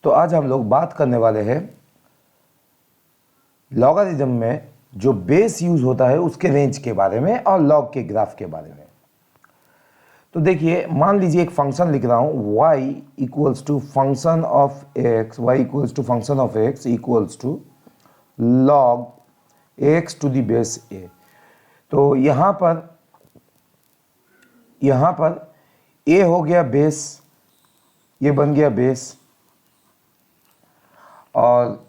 तो आज हम लोग बात करने वाले हैं लॉगरिथम में जो बेस यूज होता है उसके रेंज के बारे में और लॉग के ग्राफ के बारे में। तो देखिए, मान लीजिए एक फंक्शन लिख रहा हूं y equals to function of x, y equals to function of x equals to log x to the base a। तो यहां पर a हो गया बेस, ये बन गया बेस, और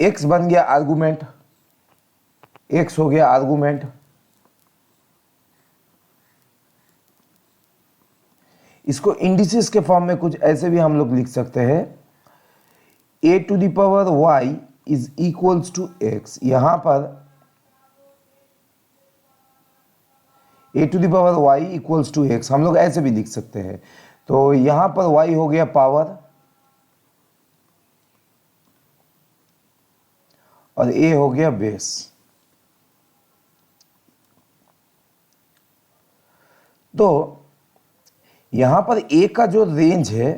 x बन गया आर्गुमेंट, x हो गया आर्गुमेंट। इसको इंडिसेस के फॉर्म में कुछ ऐसे भी हम लोग लिख सकते हैं, a to the power y is equals to x। यहां पर a to the power y equals to x हम लोग ऐसे भी लिख सकते हैं। तो यहां पर y हो गया पावर और a हो गया बेस। तो यहां पर a का जो रेंज है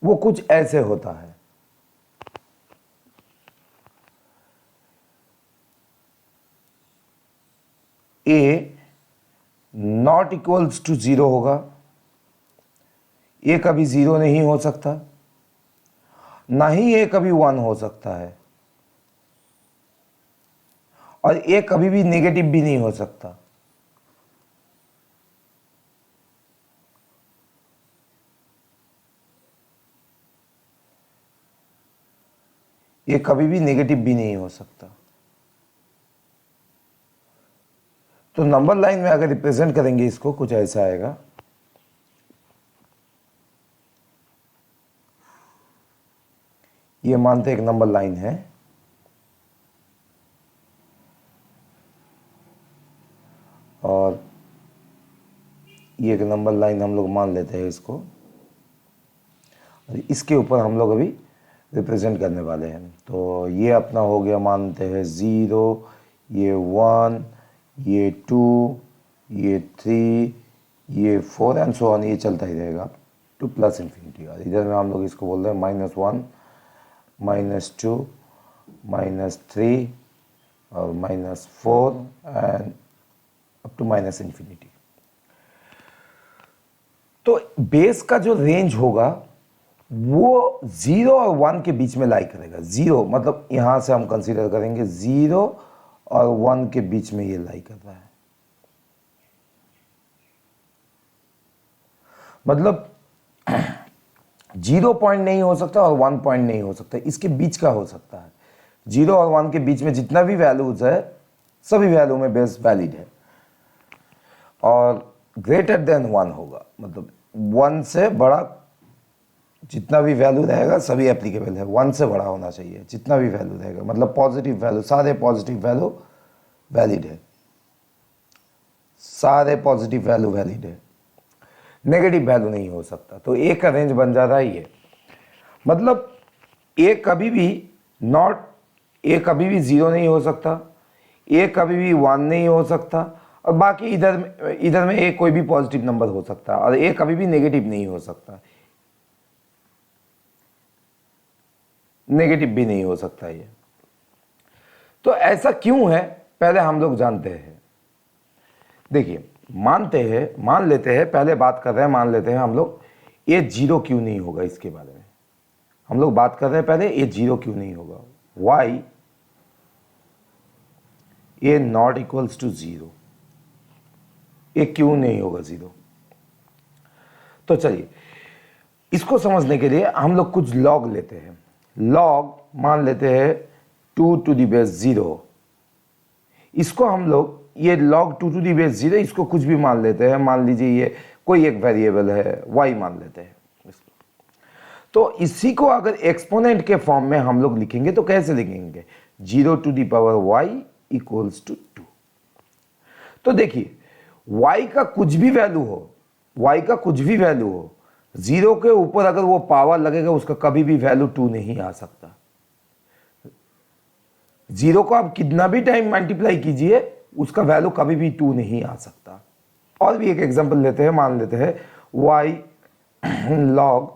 वो कुछ ऐसे होता है। a नॉट इक्वल्स टू 0 होगा, a कभी 0 नहीं हो सकता, ना ही a कभी 1 हो सकता है, और a कभी भी नेगेटिव भी नहीं हो सकता। ये कभी भी नेगेटिव भी नहीं हो सकता। तो नंबर लाइन में अगर रिप्रेजेंट करेंगे इसको, कुछ ऐसा आएगा। ये मानते एक नंबर लाइन है, और ये एक नंबर लाइन हम लोग मान लेते हैं इसको, और इसके ऊपर हम लोग अभी रिप्रेजेंट करने वाले हैं। तो ये अपना हो गया, मानते हैं 0, ये 1, ये 2, ये 3, ये 4 एंड सो ऑन, ये चलता ही रहेगा टू प्लस इन्फिनिटी। और इधर में हम लोग इसको बोल रहे हैं -1, -2, -3 और -4 and up to minus infinity. तो बेस का जो रेंज होगा वो 0 और 1 के बीच में लाई करेगा। 0 मतलब यहां से हम कंसीडर करेंगे 0 और 1 के बीच में ये लाई कर रहा है। मतलब 0 पॉइंट नहीं हो सकता और 1 पॉइंट नहीं हो सकता, इसके बीच का हो सकता है। 0 और 1 के बीच में जितना भी वैल्यूज है, सभी वैल्यू में बेस वैलिड है, और ग्रेटर देन 1 होगा, मतलब 1 से बड़ा जितना भी वैल्यू रहेगा सभी एप्लीकेबल है। 1 से बड़ा होना चाहिए जितना भी वैल्यू रहेगा, मतलब पॉजिटिव वैल्यू, सारे पॉजिटिव वैल्यू वैलिड है, सारे पॉजिटिव वैल्यू वैलिड है, नेगेटिव वैल्यू नहीं हो सकता। तो ए का रेंज बन जाता है ये, मतलब ए कभी भी 0 नहीं हो सकता, ए कभी भी 1 नहीं हो सकता, और बाकी इधर में ए कोई भी पॉजिटिव नंबर हो सकता है, और ए कभी भी नेगेटिव नहीं हो सकता, नेगेटिव भी नहीं हो सकता ये। तो ऐसा क्यों है पहले हम लोग जानते हैं। देखिए, मान लेते हैं, पहले बात कर रहे हैं, मान लेते हैं हम लोग ये 0 क्यों नहीं होगा, इसके बारे में हम लोग बात कर रहे हैं। पहले ये 0 क्यों नहीं होगा, y ये नॉट इक्वल्स टू 0, ये क्यों नहीं होगा 0। तो चलिए, इसको समझने के लिए हम लोग कुछ लॉग लेते हैं। लॉग मान लेते हैं 2 टू द बेस 0। इसको हम लोग, ये log 2 टू द बेस 0, इसको कुछ भी मान लेते हैं। मान लीजिए ये कोई एक वेरिएबल है, y मान लेते हैं इसको। तो इसी को अगर एक्सपोनेंट के फॉर्म में हम लोग लिखेंगे तो कैसे लिखेंगे, 0 to the power y equals to 2। तो देखिए, y का कुछ भी वैल्यू हो, y का कुछ भी वैल्यू हो, 0 के ऊपर अगर वो पावर लगेगा उसका कभी भी वैल्यू 2 नहीं आ सकता। 0 को आप कितना भी टाइम मल्टीप्लाई कीजिए, उसका वैल्यू कभी भी 2 नहीं आ सकता। और भी एक एग्जांपल लेते हैं, मान लेते हैं y log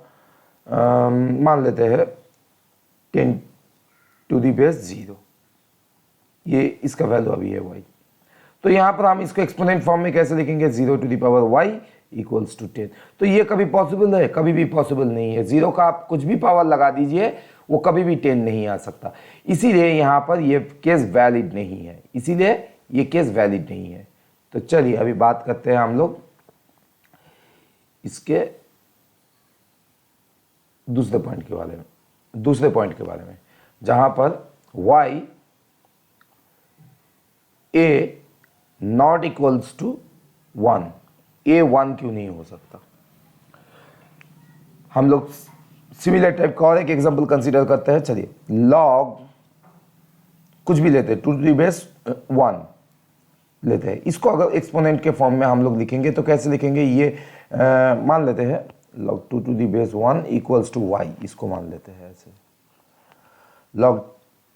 मान लेते हैं 10 टू दी बेस 0, ये इसका वैल्यू अभी है y। तो यहाँ पर हम इसको एक्सपोनेंट फॉर्म में कैसे लिखेंगे, 0 to the power y equals to 10। तो ये कभी पॉसिबल है, कभी भी पॉसिबल नहीं है। 0 का आप कुछ भी पावर लगा दीजिए, वो कभी भी 10 नहीं आ सकता। इसीलिए यहाँ पर ये केस वैलिड नहीं है, इसीलिए ये केस वैलिड नहीं है। तो चलिए अभी बात करते हैं हम लोग इसके दूसरे पॉइंट के बारे में, जहां पर y a not equals to 1, a 1 क्यों नहीं हो सकता। हम लोग सिमिलर टाइप का और एक एग्जांपल कंसीडर करते हैं। चलिए log कुछ भी लेते हैं, 2 टू दी बेस 1 लेते हैं। इसको अगर एक्सपोनेंट के फॉर्म में हम लोग लिखेंगे तो कैसे लिखेंगे, ये मान लेते हैं log 2 to the base 1 equals to y, इसको मान लेते हैं ऐसे, log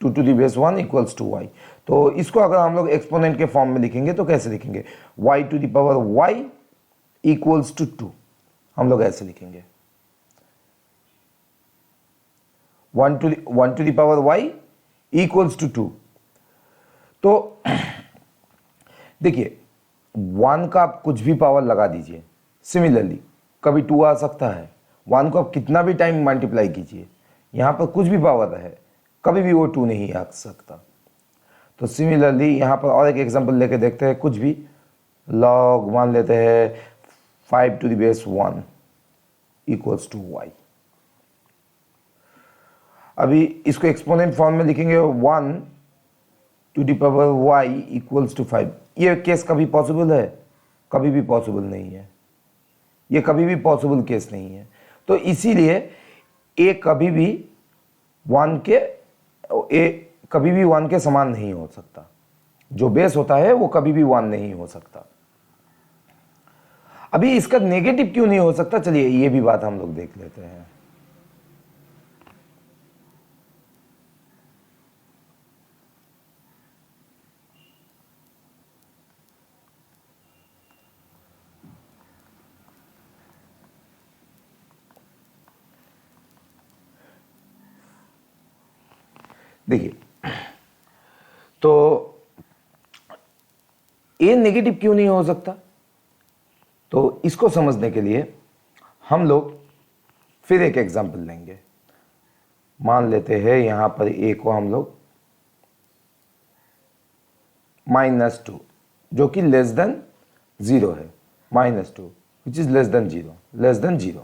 2 to the base 1 equals to y। तो इसको अगर हम लोग एक्सपोनेंट के फॉर्म में लिखेंगे तो कैसे लिखेंगे, y to the power y equals to 2, हम लोग ऐसे लिखेंगे 1 to the power y equals to 2। तो देखिए 1 का आप कुछ भी पावर लगा दीजिए, सिमिलरली कभी 2 आ सकता है। 1 को आप कितना भी टाइम मल्टीप्लाई कीजिए, यहाँ पर कुछ भी पावर है, कभी भी वो 2 नहीं आ सकता। तो सिमिलरली यहाँ पर और एक एग्जांपल लेके देखते हैं, कुछ भी लॉग मान लेते हैं 5 to the base 1 equals to y। अभी इसको एक्सपोनेंट फॉर्म में लिखेंगे 1 to the power y equals to 5। ये केस कभी पॉसिबल है, कभी भी पॉसिबल नहीं है, ये कभी भी पॉसिबल केस नहीं है। तो इसीलिए a कभी भी 1 के समान नहीं हो सकता। जो बेस होता है वो कभी भी 1 नहीं हो सकता। अभी इसका नेगेटिव क्यों नहीं हो सकता, चलिए ये भी बात हम लोग देख लेते हैं। देखिए तो ए नेगेटिव क्यों नहीं हो सकता, तो इसको समझने के लिए हम लोग फिर एक एग्जांपल लेंगे। मान लेते हैं यहां पर ए को हम लोग -2 जो कि लेस देन 0 है, -2 विच इज लेस देन 0,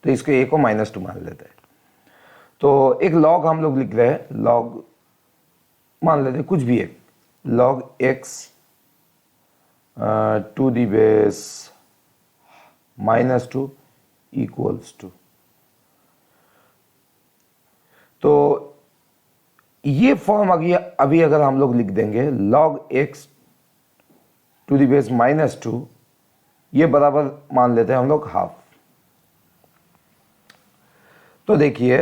तो इसको ए को -2 मान लेते हैं। तो एक लॉग हम लोग लिख रहे हैं, लॉग मान लेते हैं कुछ भी एक, log x to the base -2 equals to. तो ये फॉर्म अभी अगर हम लोग लिख देंगे log x to the base -2, ये बराबर मान लेते हैं हम लोग हाफ। तो देखिए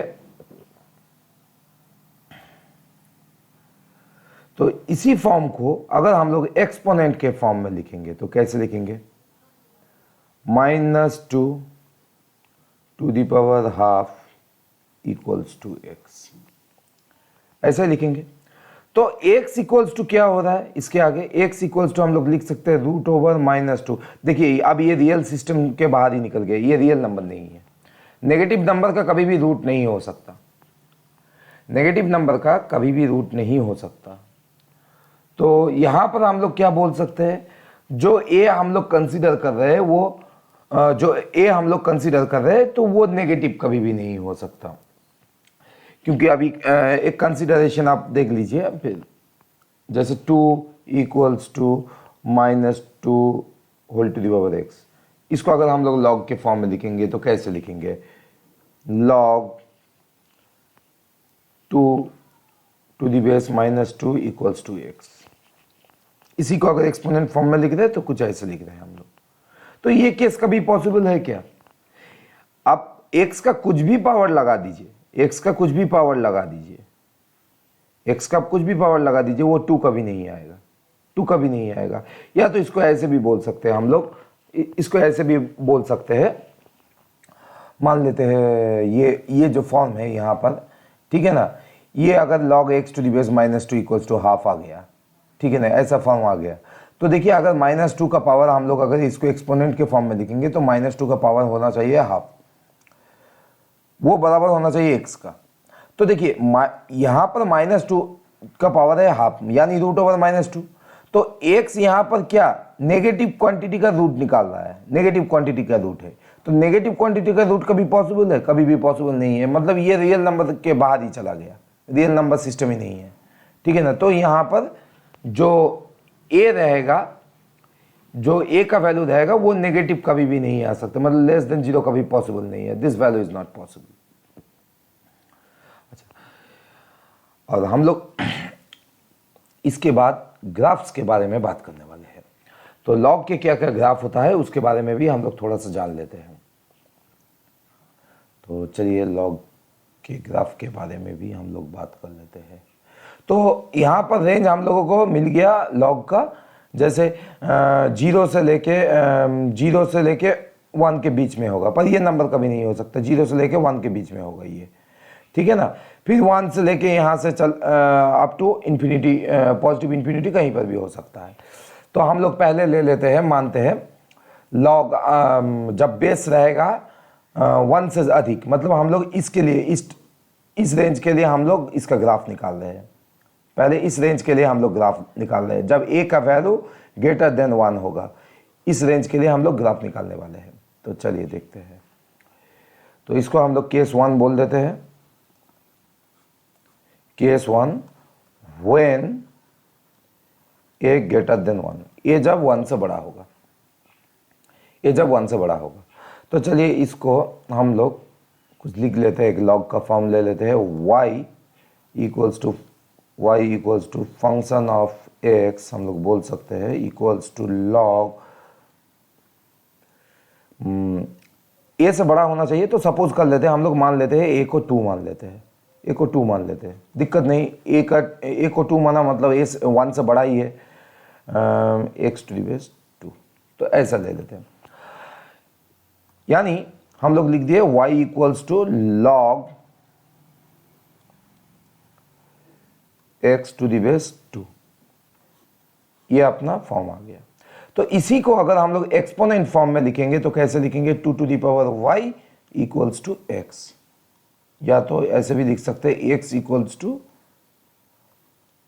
तो इसी फॉर्म को अगर हम लोग एक्सपोनेंट के फॉर्म में लिखेंगे तो कैसे लिखेंगे, -2 to the power half equals to x, ऐसे लिखेंगे। तो x इक्वल्स टू क्या हो रहा है, इसके आगे x इक्वल्स टू हम लोग लिख सकते हैं √/-2। देखिए अब ये रियल सिस्टम के बाहर ही निकल गया, ये रियल नंबर नहीं है। नेगेटिव नंबर का कभी भी रूट नहीं हो सकता, नेगेटिव नंबर का कभी भी रूट नहीं हो सकता। तो यहां पर हम लोग क्या बोल सकते हैं, जो a हम लोग कंसीडर कर रहे हैं वो तो वो नेगेटिव कभी भी नहीं हो सकता। क्योंकि अभी एक कंसीडरेशन आप देख लीजिए फिर, जैसे 2 equals to -2 whole to the power x, इसको अगर हम लोग लॉग के फॉर्म में लिखेंगे तो कैसे लिखेंगे, log 2 to the base -2 equals to x। इसी को अगर एक्सपोनेंट फॉर्म में लिख रहे हैं तो कुछ ऐसे लिख रहे हैं हम लोग। तो ये केस कभी पॉसिबल है क्या, आप x का कुछ भी पावर लगा दीजिए, x का कुछ भी पावर लगा दीजिए, वो 2 कभी नहीं आएगा, 2 कभी नहीं आएगा। या तो इसको ऐसे भी बोल सकते हैं हम लोग, इसको ऐसे भी बोल सकते हैं मान लेते हैं ये जो फॉर्म है यहाँ पर, ठीक है ना, ये अगर log x to the base -2 equals to half आ गया, ठीक है ना, ऐसा फॉर्म आ गया, तो देखिए अगर -2 का पावर हम लोग अगर इसको एक्सपोनेंट के फॉर्म में लिखेंगे तो -2 का पावर होना चाहिए हाफ, वो बराबर होना चाहिए x का। तो देखिए यहाँ पर -2 का पावर है हाफ, यानी √/-2, तो x यहाँ पर क्या नेगेटिव क्वांटिटी का रूट निकाल रहा है, नेगेटिव क्वांटिटी का रूट है, तो नेगेटिव क्वांटिटी का रूट कभी पॉसिबल है? कभी भी पॉसिबल नहीं है, मतलब ये रियल नंबर के बाहर ही चला गया, रियल नंबर सिस्टम ही नहीं है, ठीक है ना। तो यहाँ पर जो a रहेगा, जो a का वैल्यू रहेगा वो नेगेटिव कभी भी नहीं आ सकता, मतलब लेस देन 0 कभी पॉसिबल नहीं है, this value is not possible. अच्छा, और हम लोग इसके बाद ग्राफ्स के बारे में बात करने वाले हैं, तो लॉग के क्या क्या ग्राफ होता है उसके बारे में भी हम लोग थोड़ा सा जान लेते हैं। तो चलिए लॉग के ग्राफ के बारे में भी हम लोग बात कर लेते हैं। तो यहाँ पर रेंज हम लोगों को मिल गया लॉग का, जैसे 0 से लेके 1 के बीच में होगा, पर ये नंबर कभी नहीं हो सकता, 0 से लेके 1 के बीच में होगा ये, ठीक है ना। फिर 1 से लेके यहाँ से चल up to infinity, positive infinity कहीं पर भी हो सकता है। तो हम लोग पहले ले लेते हैं, मानते हैं लॉग जब बेस रहेगा 1 से अधिक, मतलब हम लोग इसके लिए इस रेंज के लिए हम लोग इसका ग्राफ निकाल रहे हैं, पहले इस रेंज के लिए हम लोग ग्राफ निकाल रहे हैं, जब a का वैल्यू ग्रेटर देन 1 होगा, इस रेंज के लिए हम लोग ग्राफ निकालने वाले हैं। तो चलिए देखते हैं, तो इसको हम लोग केस 1 बोल देते हैं, case 1 when a greater than 1, a जब 1 से बड़ा होगा, a जब 1 से बड़ा होगा। तो चलिए इसको हम लोग कुछ लिख लेते हैं, एक लॉग का फॉर्म ले लेते हैं, y equals to function of x, हम लोग बोल सकते हैं इक्वल्स टू लॉग a से बड़ा होना चाहिए। तो सपोज कर लेते हैं, हम लोग मान लेते हैं a को 2 मान लेते हैं, a को 2 मान लेते हैं, दिक्कत नहीं, a को 2 माना मतलब a 1 से बड़ा ही है, x टू दी बेस 2, तो ऐसा ले लेते हैं, यानी हम लोग लिख दिए y equals to log x to the base 2, ये अपना फॉर्म आ गया। तो इसी को अगर हम लोग एक्सपोनेंट फॉर्म में लिखेंगे तो कैसे लिखेंगे, 2 to the power y equals to x, या तो ऐसे भी लिख सकते हैं x equals to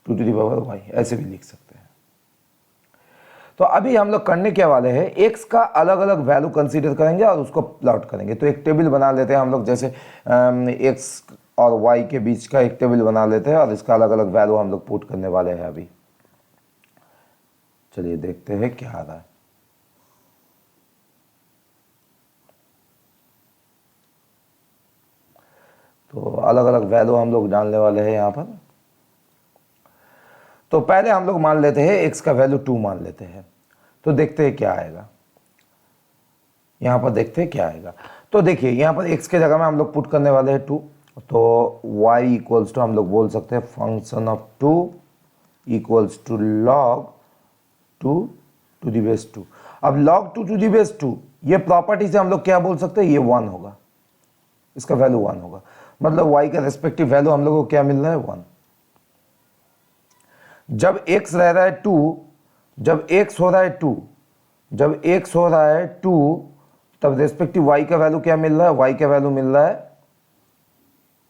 2 to the power y, ऐसे भी लिख सकते हैं। तो अभी हम लोग करने क्या वाले हैं, x का अलग अलग वैल्यू कंसीडर करेंगे और उसको प्लॉट करेंगे। तो एक टेबल बना लेते हैं हम लोग, जैसे x और y के बीच का एक टेबल बना लेते हैं और इसका अलग अलग वैल्यू हम लोग पुट करने वाले हैं अभी। चलिए देखते हैं क्या आ रहा है। तो अलग अलग वैल्यू हम लोग डालने वाले हैं यहाँ पर। तो पहले हम लोग मान लेते हैं x का वैल्यू 2 मान लेते हैं, तो देखते हैं क्या आएगा, यहाँ पर देखते हैं क्या आएगा। तो देखिए यहाँ पर x के जगह में हम लोग पुट करने वाले हैं 2, तो y इक्वल्स टू हम लोग बोल सकते हैं function of 2 equals to log 2 to the base 2। अब log 2 टू दी बेस 2, ये प्रॉपर्टी से हम लोग क्या बोल सकते हैं, ये 1 होगा, इसका वैल्यू 1 होगा, मतलब y का रेस्पेक्टिव वैल्यू हम लोग को क्या मिल रहा है, 1। जब x रह रहा है 2, जब x हो रहा है 2, जब x हो रहा है 2, तब रेस्पेक्टिव y का वैल्यू क्या मिल रहा है, y का वैल्यू मिल रहा है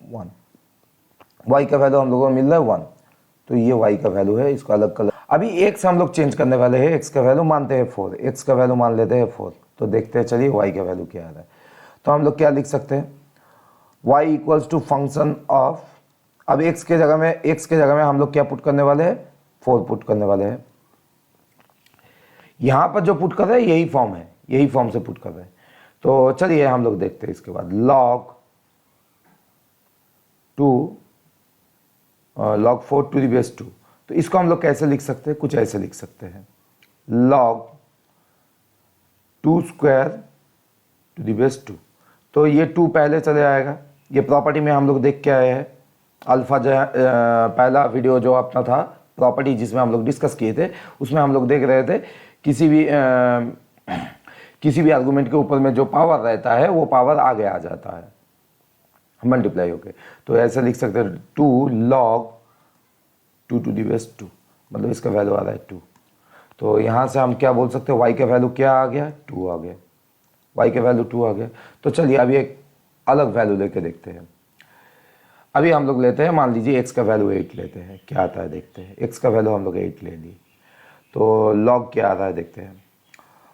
1, y का वैल्यू हम लोगों को मिल रहा है 1, तो ये y का वैल्यू है, इसको अलग कलर। अभी x हम लोग चेंज करने वाले हैं, x का वैल्यू मानते हैं 4, x का वैल्यू मान लेते हैं 4, तो देखते हैं चलिए y का वैल्यू क्या आ रहा है। तो हम लोग क्या लिख सकते हैं, y equals to function of, अब x के जगह में हम लोग क्या पुट करने वाले हैं, 4 पुट करने वाले हैं। यहाँ पर जो पुट कर रहे हैं यही फॉर्म है, यही फॉर्म से पुट कर रहे हैं। तो चलिए हम लोग देखते हैं इसके बाद, log 4 टू दी बेस 2, तो इसको हम लोग कैसे लिख सकते हैं, कुछ ऐसे लिख सकते हैं, log 2 square to the base 2। तो ये 2 पहले चले आएगा, ये प्रॉपर्टी में हम लोग देख के आए हैं, अल्फा जो पहला वीडियो जो अपना था प्रॉपर्टी जिसमें हम लोग डिस्कस किए थे, उसमें हम लोग देख रहे थे किसी भी आर्गुमेंट के ऊपर में जो पावर रहता है वो पावर आगे आ जाता है मल्टीप्लाई होके। तो ऐसे लिख सकते हैं 2 log 2 to the base 2, मतलब इसका वैल्यू आ रहा है 2। तो यहाँ से हम क्या बोल सकते हैं, y का वैल्यू क्या आ गया, 2 आ गया, y का वैल्यू 2 आ गया। तो चलिए अभी एक अलग वैल्यू लेके देखते हैं। अभी हम लोग लेते हैं, मान लीजिए x का वैल्यू 8 लेते हैं, क्या आता है देखते हैं। x का वैल्यू हम लोग 8 ले लिए, तो log क्या आ रहा है देखते हैं।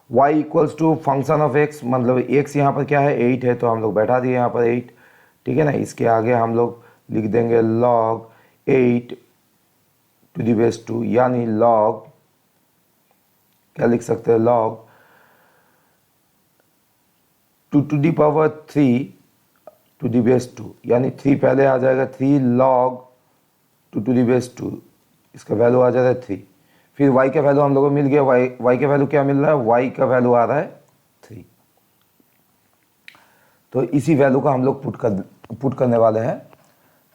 y equals to function of x, मतलब x यहाँ पर क्या है 8 है, तो हम लोग बैठा दिए यहाँ पर 8, ठीक है ना। इसके आगे हम लोग लिख देंगे log 8 टू दी बेस 2, यानी log क्या लिख सकते हैं, log 2 to the power 3 to the base 2, यानी 3 पहले आ जाएगा, 3 log 2 टू दी बेस 2, इसका वैल्यू आ जाता है 3। फिर y का वैल्यू हम लोगों को मिल गया, y का वैल्यू क्या मिल रहा है, y का वैल्यू आ रहा है 3। तो इसी वैल्यू का हम लोग पुट करने वाले हैं।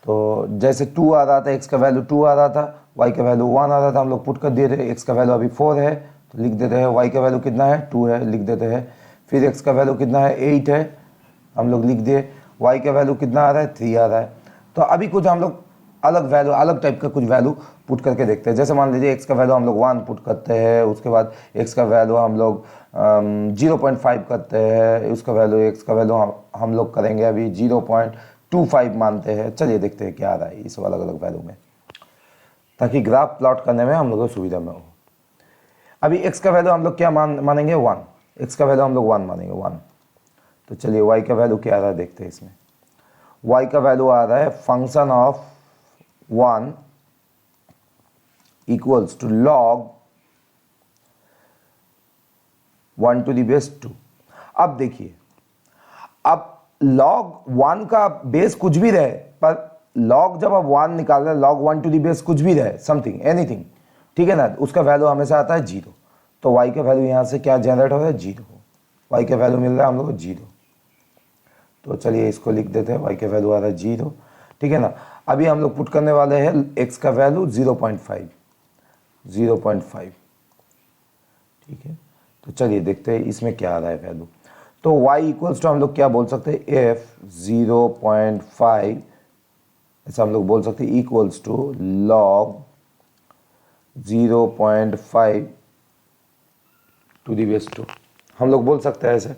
तो जैसे 2 आ रहा था, x का वैल्यू 2 आ रहा था, y का वैल्यू 1 आ रहा था, हम लोग पुट कर दिए थे। x का वैल्यू अभी 4 है तो लिख देते हैं, y का वैल्यू कितना है 2 है, लिख देते हैं। फिर x का वैल्यू कितना है 8 है, हम लोग लिख दिए। y का वैल्यू कितना आ रहा है 3 आ रहा है। तो अभी कुछ हम लोग अलग वैल्यू, अलग टाइप का कुछ वैल्यू पुट करके देखते हैं। जैसे मान लीजिए x का वैल्यू हम लोग 1 पुट करते हैं, उसके बाद x का वैल्यू हम लोग 0.5 करते हैं, उसका वैल्यू x का वैल्यू हम लोग करेंगे अभी 0.25 मानते हैं। चलिए देखते हैं क्या आ रहा है इस अलग अलग वैल्यू में, ताकि ग्राफ प्लॉट करने में हम लोग को सुविधा में हो। अभी x का वैल्यू हम लोग क्या मानेंगे 1, x का वैल्यू हम लोग 1 मानेंगे 1। तो चलिए y का वैल्यू क्या आ रहा है देखते हैं इसमें। y का वैल्यू आ रहा है function of 1 equals to log 1 to the base 2। अब देखिए, अब log 1 का बेस कुछ भी रहे, पर log जब आप 1 निकाल रहे हैं, log 1 टू दी बेस कुछ भी रहे, समथिंग एनीथिंग, ठीक है ना, उसका वैल्यू हमेशा आता है 0। तो y का वैल्यू यहाँ से क्या जनरेट हो रहा है 0, y का वैल्यू मिल रहा है हम लोग को 0। तो चलिए इसको लिख देते हैं, y का वैल्यू आ रहा है 0, ठीक है ना। अभी हम लोग पुट करने वाले हैं x का वैल्यू 0.5, ठीक है। तो चलिए देखते हैं इसमें क्या आ रहा है वैल्यू। तो y इक्वल्स टू हम लोग क्या बोल सकते हैं, f 0.5, ऐसा हम लोग बोल सकते हैं, equals to log 0.5 to the base 2, हम लोग बोल सकते हैं ऐसे।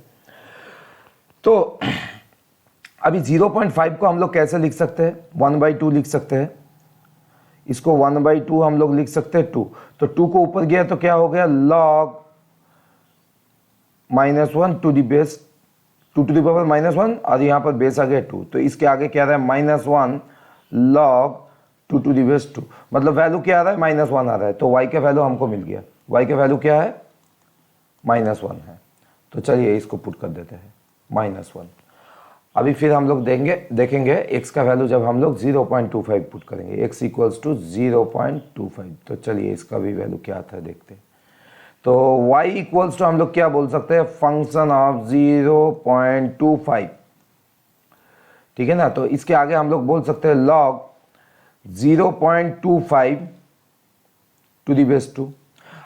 तो अभी 0.5 को हम लोग कैसे लिख सकते हैं, 1/2 लिख सकते हैं। इसको 1/2 हम लोग लिख सकते हैं 2। तो 2 को ऊपर गया तो क्या हो गया, log -1 to the base 2 to the power -1, और यहाँ पर बेस आ गया 2, तो इसके आगे क्या रहा है -1 log 2 टू दी बेस 2, मतलब वैल्यू क्या आ रहा है -1 आ रहा है। तो y का वैल्यू हमको मिल गया, y का वैल्यू क्या है -1 है। तो चलिए इसको पुट कर देते हैं -1। अभी फिर हम लोग देखेंगे x का वैल्यू जब हम लोग 0.25 पुट करेंगे, x इक्वल्स टू 0.25। तो चलिए इसका भी वैल्यू क्या आता है देखते हैं। तो y इक्वल्स टू हम लोग क्या बोल सकते हैं, फंक्शन ऑफ 0.25, ठीक है ना। तो इसके आगे हम लोग बोल सकते हैं log 0.25 टू दी बेस 2।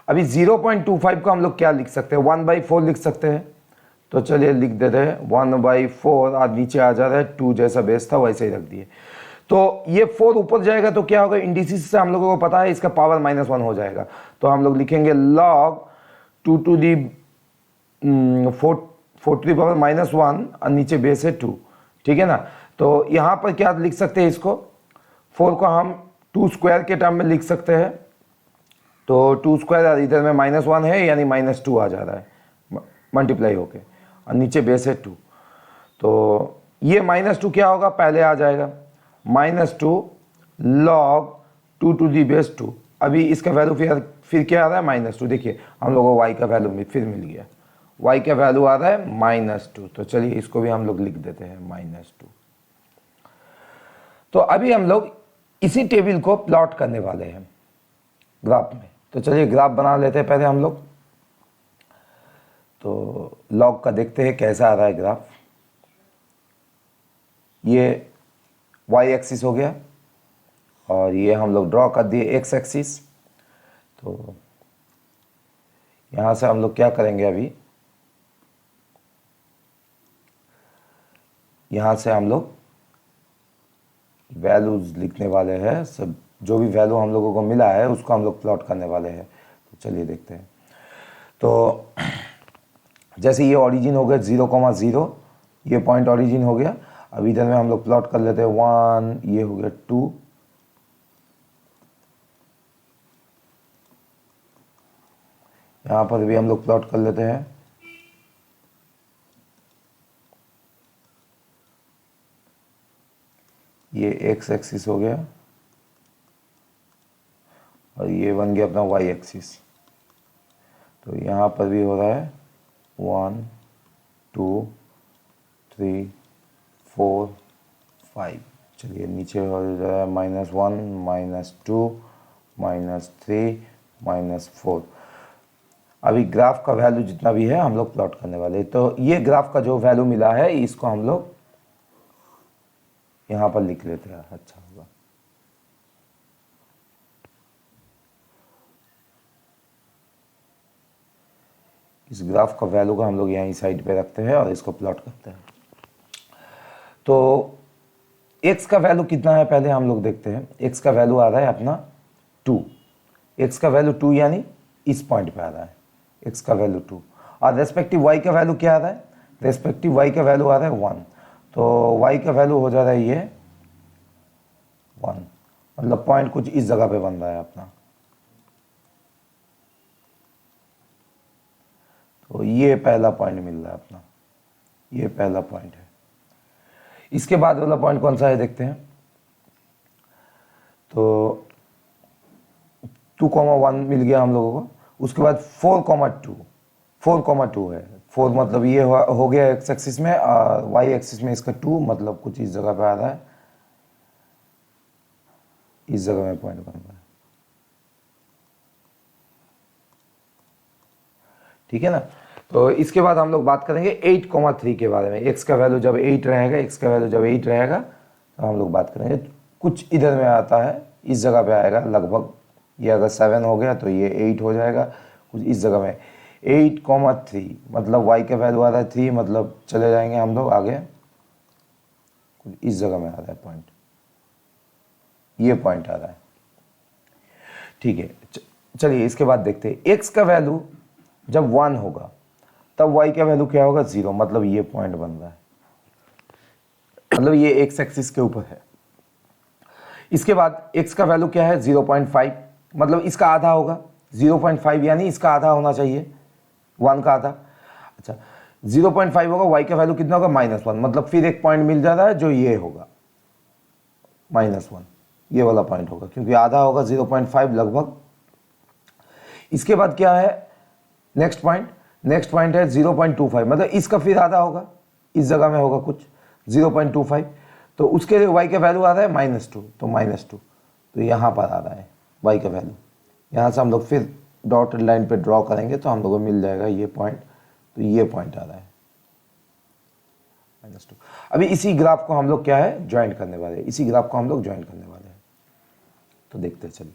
अभी 0.25 को हम लोग क्या लिख सकते हैं, 1/4 लिख सकते हैं। तो चलिए लिख देते हैं 1/4, आज नीचे आ जा रहा है 2, जैसा बेस था वैसे ही रख दिए। तो ये 4 ऊपर जाएगा तो क्या होगा, इंडिसेस से हम लोगों को पता है इसका पावर -1 हो जाएगा। तो हम लोग लिखेंगे log 2 to the 4 to the power -1, और नीचे बेस है 2, ठीक है ना। तो यहाँ पर क्या लिख सकते हैं, इसको 4 को हम 2 स्क्वायर के टर्म में लिख सकते हैं। तो 2 स्क्वायर इधर में -1 है, यानी -2 आ जा रहा है मल्टीप्लाई होके, और नीचे बेस है 2। तो ये -2 क्या होगा, पहले आ जाएगा -2 log 2 टू दी बेस 2। अभी इसका वैल्यू फिर क्या आ रहा है -2। देखिए हम लोगों को y का वैल्यू फिर मिल गया, y का वैल्यू आ रहा है -2। तो चलिए इसको भी हम लोग लिख देते हैं -2। तो अभी हम लोग इसी टेबल को प्लॉट करने वाले हैं ग्राफ में। तो चलिए ग्राफ बना लेते हैं पहले हम लोग। तो लॉग का देखते हैं कैसा आ रहा है ग्राफ। ये y एक्सिस हो गया, और ये हम लोग ड्रॉ कर दिए x एक्सिस। तो यहाँ से हम लोग क्या करेंगे, अभी यहाँ से हम लोग वैल्यूज लिखने वाले हैं, सब जो भी वैल्यू हम लोगों को मिला है उसको हम लोग प्लॉट करने वाले हैं। तो चलिए देखते हैं। तो जैसे ये ओरिजिन हो गया 0,0, ये पॉइंट ओरिजिन हो गया। अब इधर में हम लोग प्लॉट कर लेते हैं 1, ये हो गया 2, यहाँ पर भी हम लोग प्लॉट कर लेते हैं। ये एक्स एक्सिस हो गया और ये बन गया अपना वाई एक्सिस। तो यहाँ पर भी हो रहा है 1, 2, 3, 4, 5। चलिए नीचे हो रहा है -1, -2, -3, -4। अभी ग्राफ का वैल्यू जितना भी है हम लोग प्लॉट करने वाले हैं। तो ये ग्राफ का जो वैल्यू मिला है इसको हम लोग यहाँ पर लिख लेते हैं, अच्छा होगा। इस ग्राफ का वैल्यू को हम लोग यहीं साइड पे रखते हैं और इसको प्लॉट करते हैं। तो x का वैल्यू कितना है पहले हम लोग देखते हैं। x का वैल्यू आ रहा है अपना 2, x का वैल्यू 2 यानी इस पॉइंट पे आ रहा है x का वैल्यू 2। और रेस्पेक्टिव y का वैल्यू क्या आ रहा है, रेस्पेक्टिव y का वैल्यू आ रहा है 1। तो y का वैल्यू हो जा रहा है ये 1, मतलब पॉइंट कुछ इस जगह पे बन रहा है अपना। तो ये पहला पॉइंट मिल रहा है अपना, ये पहला पॉइंट है। इसके बाद वाला पॉइंट कौन सा है देखते हैं। तो 2,1 मिल गया हम लोगों को। उसके बाद 4,2, 4,2 है। 4 मतलब ये हो गया एक्स एक्सिस में और वाई एक्सिस में इसका 2, मतलब कुछ इस जगह पे आ रहा है, इस जगह में पॉइंट बन रहा है, ठीक है ना। तो इसके बाद हम लोग बात करेंगे 8,3 के बारे में। x का वैल्यू जब 8 रहेगा, x का वैल्यू जब 8 रहेगा तो हम लोग बात करेंगे। कुछ इधर में आता है, इस जगह पे आएगा लगभग। ये अगर 7 हो गया तो ये 8 हो जाएगा, कुछ इस जगह में 8,3, मतलब y का वैल्यू आ रहा है 3, मतलब चले जाएंगे हम लोग आगे, कुछ इस जगह में आ रहा है पॉइंट, ये पॉइंट आ रहा है, ठीक है। चलिए इसके बाद देखते हैं। x का वैल्यू जब 1 होगा तब y का वैल्यू क्या होगा 0, मतलब ये पॉइंट बन रहा है, मतलब ये x एक्सिस के ऊपर है। इसके बाद x का वैल्यू क्या है 0.5, मतलब इसका आधा होगा 0.5, यानी इसका आधा होना चाहिए 1 का आधा। अच्छा 0.5 होगा, y का वैल्यू कितना होगा -1, मतलब फिर एक पॉइंट मिल जा रहा है जो ये होगा -1, ये वाला पॉइंट होगा क्योंकि आधा होगा 0.5 लगभग। इसके बाद क्या है नेक्स्ट पॉइंट है 0.25, मतलब इसका फिर आधा होगा, इस जगह में होगा कुछ 0.25। तो उसके लिए y का वैल्यू आ रहा है -2, तो -2, तो यहाँ पर आ रहा है y का वैल्यू। यहाँ से हम लोग फिर डॉटेड लाइन पे ड्रॉ करेंगे तो हम लोगों को मिल जाएगा ये पॉइंट, तो ये पॉइंट आ रहा है -2। अभी इसी ग्राफ को हम लोग क्या है ज्वाइन करने वाले हैं, इसी ग्राफ को हम लोग ज्वाइन करने वाले हैं। तो देखते हैं, चलिए।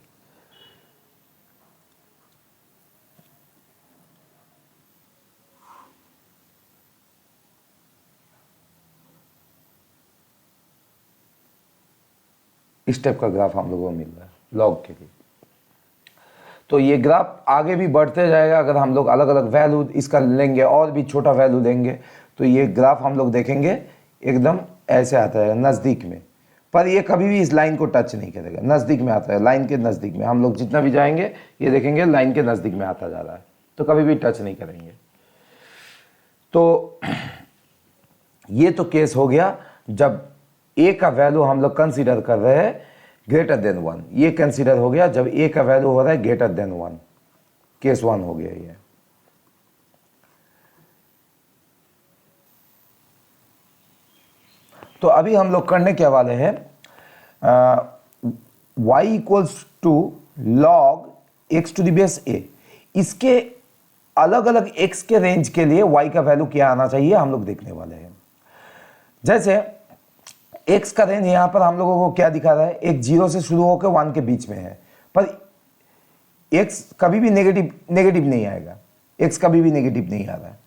इस टाइप का ग्राफ हम लोगों को मिल रहा है लॉग के लिए। तो ये ग्राफ आगे भी बढ़ते जाएगा अगर हम लोग अलग अलग वैल्यू इसका लेंगे और भी छोटा वैल्यू लेंगे तो ये ग्राफ हम लोग देखेंगे एकदम ऐसे आता है नज़दीक में, पर ये कभी भी इस लाइन को टच नहीं करेगा। नज़दीक में आता है, लाइन के नज़दीक में हम लोग जितना भी जाएंगे ये देखेंगे लाइन के नज़दीक में आता जा रहा है, तो कभी भी टच नहीं करेंगे। तो ये तो केस हो गया जब a का वैल्यू हम लोग कंसीडर कर रहे हैं ग्रेटर देन 1, ये कंसीडर हो गया जब a का वैल्यू हो रहा है ग्रेटर देन 1, केस 1 हो गया ये। तो अभी हम लोग करने क्या वाले हैं, y equals to log x to the base a, इसके अलग अलग x के रेंज के लिए y का वैल्यू क्या आना चाहिए हम लोग देखने वाले हैं। जैसे x का रेंज यहां पर हम लोगों को क्या दिखा रहा है, एक 0 से शुरू होकर 1 के बीच में है, पर x कभी भी नेगेटिव नहीं आएगा, x कभी भी नेगेटिव नहीं आ रहा है,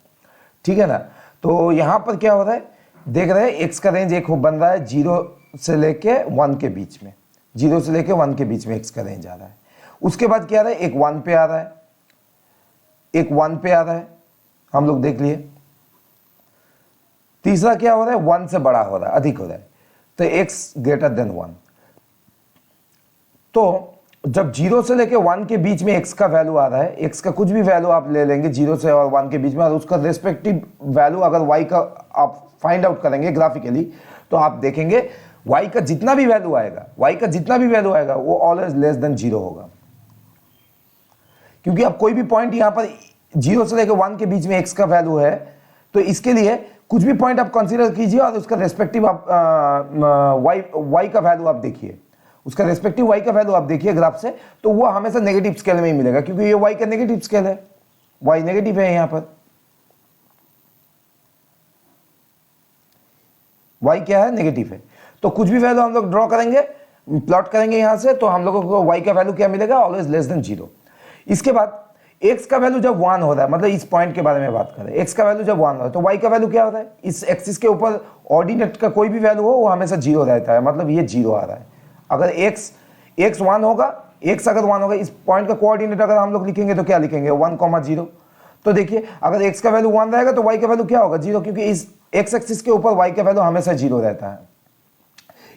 ठीक है ना। तो यहां पर क्या हो रहा है, देख रहे हैं x का रेंज एक बन रहा है 0 से लेके 1 के बीच में, 0 से लेके 1 के बीच में x का रेंज आ रहा है। उसके बाद क्या आ रहा है, एक 1 पे आ रहा है, एक 1 पे आ रहा है, हम लोग देख लिए। तीसरा क्या हो रहा है, 1 से बड़ा हो रहा है, अधिक हो रहा है, तो x ग्रेटर देन 1। तो जब 0 से लेके 1 के बीच में x का वैल्यू आ रहा है, x का कुछ भी वैल्यू आप ले लेंगे 0 से और 1 के बीच में, और उसका रेस्पेक्टिव वैल्यू अगर y का आप फाइंड आउट करेंगे ग्राफिकली, तो आप देखेंगे y का जितना भी वैल्यू आएगा, वो ऑलवेज लेस देन 0 होगा। क्योंकि अब कोई भी पॉइंट यहां पर 0 से लेकर 1 के बीच में x का वैल्यू है, तो इसके लिए कुछ भी पॉइंट आप कंसीडर कीजिए और उसका रेस्पेक्टिव आप y का वैल्यू आप देखिए, उसका रेस्पेक्टिव y का वैल्यू आप देखिए ग्राफ से, तो वो हमेशा नेगेटिव स्केल में ही मिलेगा, क्योंकि ये y का नेगेटिव स्केल है, y नेगेटिव है, यहां पर y क्या है, नेगेटिव है। तो कुछ भी वैल्यू हम लोग ड्रॉ करेंगे, प्लॉट करेंगे यहां से, तो हम लोगों को y का वैल्यू क्या मिलेगा, ऑलवेज लेस देन 0। इसके बाद x का वैल्यू जब 1 हो रहा है, मतलब इस पॉइंट के बारे में बात करें, x का वैल्यू जब 1 हो रहा है, तो y का वैल्यू क्या होता है, इस एक्सिस के ऊपर ऑर्डिनेट का कोई भी वैल्यू हो वो हमेशा 0 रहता है, मतलब ये 0 आ रहा है। अगर x 1 होगा, x अगर 1 होगा, इस पॉइंट का कोऑर्डिनेट अगर हम लोग लिखेंगे तो क्या लिखेंगे, 1, 0। तो देखिए अगर x का वैल्यू 1 रहेगा तो y का वैल्यू क्या होगा, 0, क्योंकि इस x एक्सिस के ऊपर y का वैल्यू हमेशा 0 रहता है।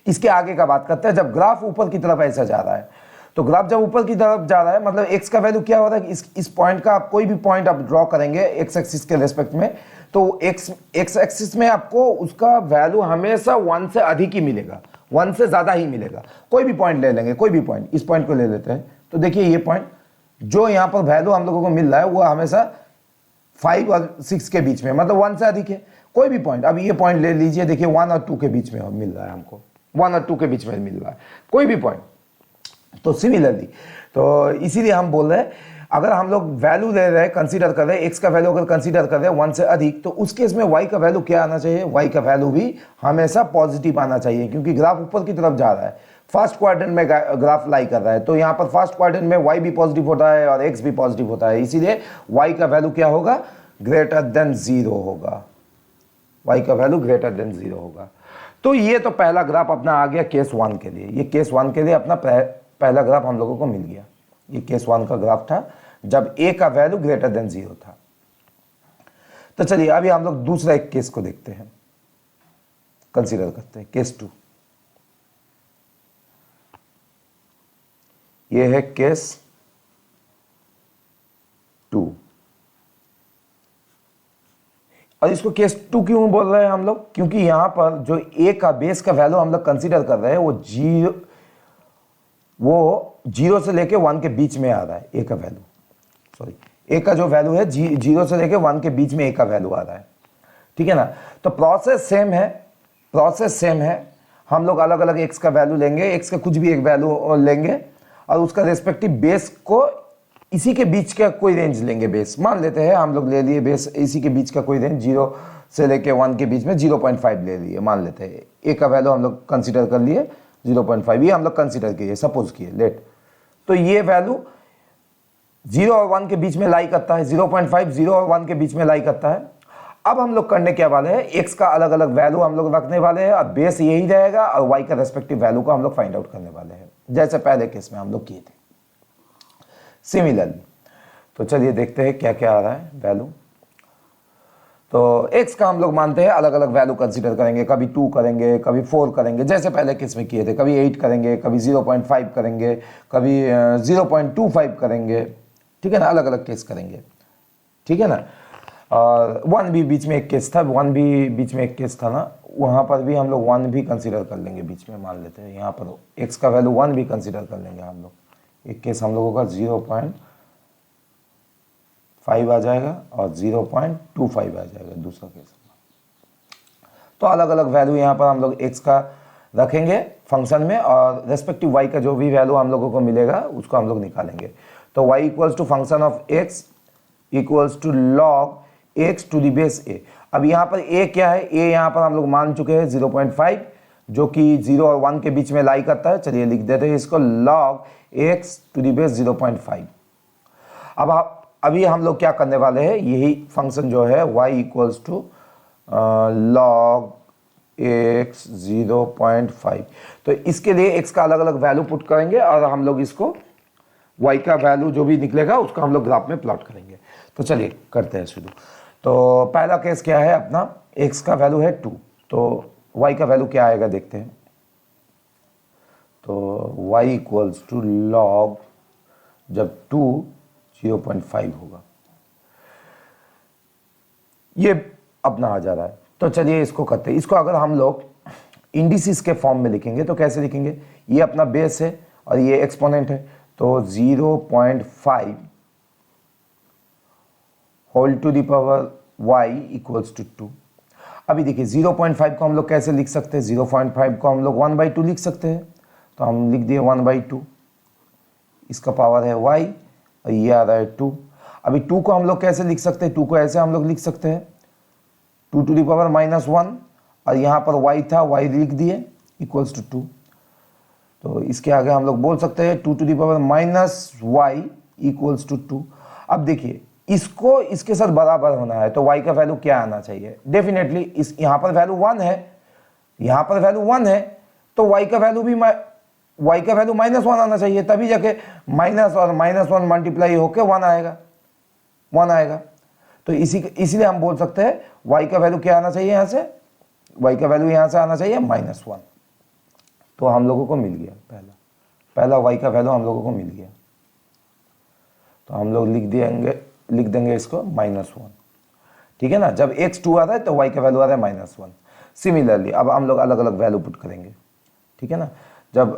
इसके आगे का बात करते हैं, जब ग्राफ ऊपर की तरफ ऐसा जा रहा है, तो ग्राफ जब ऊपर की तरफ जा रहा है, मतलब x का वैल्यू क्या हो रहा है, इस पॉइंट का आप कोई भी पॉइंट आप ड्रॉ करेंगे x एक्सिस के रेस्पेक्ट में, तो x एक्सिस में आपको उसका वैल्यू हमेशा 1 से अधिक ही मिलेगा, 1 से ज्यादा ही मिलेगा। कोई भी पॉइंट ले लेंगे, कोई भी पॉइंट, इस पॉइंट को ले लेते हैं, तो देखिए ये पॉइंट जो यहाँ पर वैल्यू हम लोगों को मिल रहा है वो हमेशा 5 और 6 के बीच में, मतलब 1 से अधिक है। कोई भी पॉइंट, अब ये पॉइंट ले लीजिए, देखिए 1 और 2 के बीच में मिल रहा है हमको, 1 और 2 के बीच में मिल रहा है कोई भी पॉइंट। तो सिमिलरली, तो इसीलिए हम बोल रहे हैं, अगर हम लोग वैल्यू ले रहे हैं, कंसीडर कर रहे हैं, x का वैल्यू अगर कंसीडर कर रहे हैं 1 से अधिक, तो उस केस में y का वैल्यू क्या आना चाहिए, y का वैल्यू भी हमेशा पॉजिटिव आना चाहिए, क्योंकि ग्राफ ऊपर की तरफ जा रहा है, फर्स्ट क्वाड्रेंट में ग्राफ लाई कर रहा है, तो यहाँ पर फर्स्ट क्वाड्रेंट में y भी पॉजिटिव होता है और x भी पॉजिटिव होता है, इसीलिए y का वैल्यू क्या होगा, ग्रेटर देन 0 होगा, y का वैल्यू ग्रेटर देन 0 होगा। तो ये तो पहला ग्राफ अपना आ गया केस 1 के लिए, ये केस 1 के लिए अपना पहला ग्राफ हम लोगों को मिल गया। ये केस 1 का ग्राफ था जब a का वैल्यू ग्रेटर देन 0 था। तो चलिए अभी हम लोग दूसरा एक केस को देखते हैं, कंसीडर करते हैं, केस 2। ये है केस 2, और इसको केस 2 क्यों बोल रहे हैं हम लोग, क्योंकि यहां पर जो a का बेस का वैल्यू हम लोग कंसीडर कर रहे हैं वो 0 से लेके 1 के बीच में आ रहा है, a का वैल्यू, सॉरी a का जो वैल्यू है 0 से लेके 1 के बीच में a का वैल्यू आ रहा है, ठीक है ना। तो प्रोसेस सेम है, हम लोग अलग अलग x का वैल्यू लेंगे, x का कुछ भी एक वैल्यू लेंगे और उसका रेस्पेक्टिव बेस को इसी के बीच का कोई रेंज लेंगे। बेस मान लेते हैं हम लोग ले लिए, बेस इसी के बीच का कोई रेंज 0 से लेके 1 के बीच में 0.5 ले लिए, मान लेते हैं a का वैल्यू हम लोग कंसीडर कर लिए 0.5, ये हम लोग कंसीडर किए, सपोज किए, लेट। तो ये वैल्यू 0 और 1 के बीच में लाई करता है, 0.5 0 और 1 के बीच में लाई करता है। अब हम लोग करने क्या वाले हैं, x का अलग अलग वैल्यू हम लोग रखने वाले हैं, अब बेस यही रहेगा और y का रेस्पेक्टिव वैल्यू को हम लोग फाइंड आउट करने वाले हैं, जैसे पहले केस में हम लोग किए थे। सिमिलरली, तो चलिए देखते हैं क्या क्या आ रहा है वैल्यू। तो x का हम लोग मानते हैं अलग अलग वैल्यू कंसीडर करेंगे, कभी 2 करेंगे, कभी 4 करेंगे, जैसे पहले केस में किए थे, कभी 8 करेंगे, कभी 0.5 करेंगे, कभी 0.25 करेंगे, ठीक है ना, अलग अलग केस करेंगे, ठीक है ना। और 1 भी बीच में एक केस था, 1 भी बीच में एक केस था ना, वहाँ पर भी हम लोग 1 भी कंसीडर कर लेंगे बीच में, मान लेते हैं यहाँ पर x का वैल्यू 1 भी कंसीडर कर लेंगे हम लोग। एक केस हम लोगों का 0.5 आ जाएगा और 0.25 आ जाएगा दूसरा केस। तो अलग अलग वैल्यू यहाँ पर हम लोग x का रखेंगे फंक्शन में और रेस्पेक्टिव y का जो भी वैल्यू हम लोगों को मिलेगा उसको हम लोग निकालेंगे। तो y equals to function of x equals to log x to the base a। अब यहाँ पर a क्या है, a यहाँ पर हम लोग मान चुके हैं 0.5, जो कि 0 और 1 के बीच में लाई करता है। चलिए लिख देते हैं इसको, log x to the base 0.5। अब अभी हम लोग क्या करने वाले हैं, यही फंक्शन जो है y equals to log x 0.5। तो इसके लिए x का अलग अलग वैल्यू पुट करेंगे और हम लोग इसको y का वैल्यू जो भी निकलेगा उसका हम लोग ग्राफ में प्लॉट करेंगे। तो चलिए करते हैं शुरू। तो पहला केस क्या है अपना, x का वैल्यू है 2, तो y का वैल्यू क्या आएगा देखते हैं। तो y इक्वल्स टू लॉग, जब 2 0.5 होगा, ये अपना आ जा रहा है। तो चलिए इसको करते हैं। इसको अगर हम लोग इंडिसेस के फॉर्म में लिखेंगे तो कैसे लिखेंगे, ये अपना बेस है और ये एक्सपोनेंट है, तो 0.5 whole to the power y equals to 2। अभी देखिए 0.5 को हम लोग कैसे लिख सकते हैं, 0.5 को हम लोग 1/2 लिख सकते हैं। तो हम लिख दिए 1/2, इसका पावर है y और ये आ रहा है 2। अभी 2 को हम लोग कैसे लिख सकते हैं, 2 को ऐसे हम लोग लिख सकते हैं 2 टू द पावर -1 और यहाँ पर y था, y लिख दिए इक्वल्स टू 2। तो इसके आगे हम लोग बोल सकते हैं 2 to the power -y equals to 2। अब देखिए इसको इसके साथ बराबर होना है तो y का वैल्यू क्या आना चाहिए, डेफिनेटली इस यहाँ पर वैल्यू 1 है, यहाँ पर वैल्यू 1 है, तो y का वैल्यू भी -1 आना चाहिए, तभी जाके माइनस और -1 मल्टीप्लाई होके 1 आएगा। तो इसीलिए हम बोल सकते हैं y का वैल्यू क्या आना चाहिए, यहाँ से y का वैल्यू यहाँ से आना चाहिए -1। तो हम लोगों को मिल गया पहला y का वैल्यू हम लोगों को मिल गया। तो हम लोग लिख देंगे इसको -1, ठीक है ना। जब x 2 आ रहा है तो y का वैल्यू आ रहा है -1। सिमिलरली अब हम लोग अलग अलग वैल्यू पुट करेंगे, ठीक है ना। जब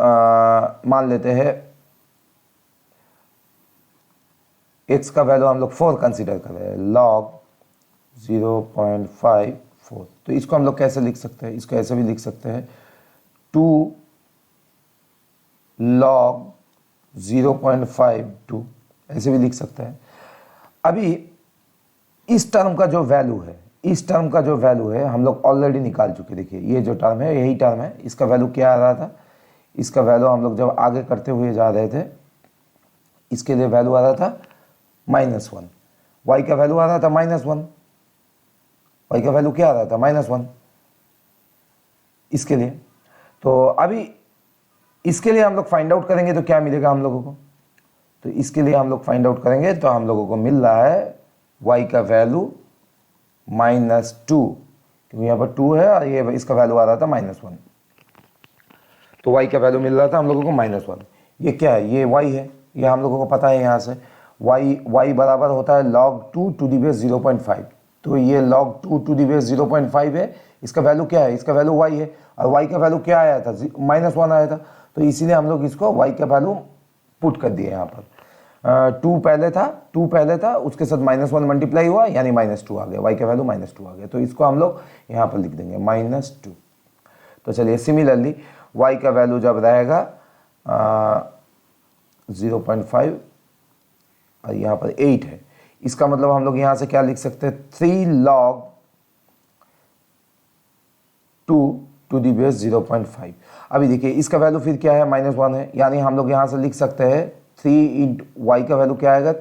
मान लेते हैं x का वैल्यू हम लोग 4 कंसीडर कर रहे हैं, log 0.54, तो इसको हम लोग कैसे लिख सकते हैं, इसको ऐसे भी लिख सकते हैं 2 log 0.52, ऐसे भी लिख सकते हैं। अभी इस टर्म का जो वैल्यू है हम लोग ऑलरेडी निकाल चुके। देखिए ये जो टर्म है यही टर्म है, इसका वैल्यू क्या आ रहा था, इसका वैल्यू हम लोग जब आगे करते हुए जा रहे थे इसके लिए वैल्यू आ रहा था -1, y का वैल्यू आ रहा था -1, y का वैल्यू क्या आ रहा था -1 इसके लिए। तो अभी इसके लिए हम लोग फाइंड आउट करेंगे तो क्या मिलेगा हम लोगों को, तो इसके लिए हम लोग फाइंड आउट करेंगे तो हम लोगों को मिल रहा है y का वैल्यू -2, क्योंकि यहाँ पर 2 है और ये इसका वैल्यू आ रहा था -1, तो y का वैल्यू मिल रहा था हम लोगों को -1। ये क्या है, ये y है, ये हम लोगों को पता है यहाँ से y बराबर होता है log 2 टू दी बेस 0.5, तो ये log 2 टू दी बेस 0.5 है, इसका वैल्यू क्या है, इसका वैल्यू y है और y का वैल्यू क्या आया था, -1 आया था, तो इसीलिए हम लोग इसको y का वैल्यू पुट कर दिए यहाँ पर। 2 पहले था उसके साथ -1 मल्टीप्लाई हुआ यानी -2 आ गया, y का वैल्यू -2 आ गया, तो इसको हम लोग यहाँ पर लिख देंगे -2। तो चलिए सिमिलरली y का वैल्यू जब रहेगा 0.5 और यहाँ पर 8 है, इसका मतलब हम लोग यहाँ से क्या लिख सकते हैं 3 log 2 टू दी बेस 0.5। अभी देखिए इसका वैल्यू फिर क्या है -1 है, यानी हम लोग यहाँ से लिख सकते हैं 3 इंटू y का वैल्यू क्या आएगा,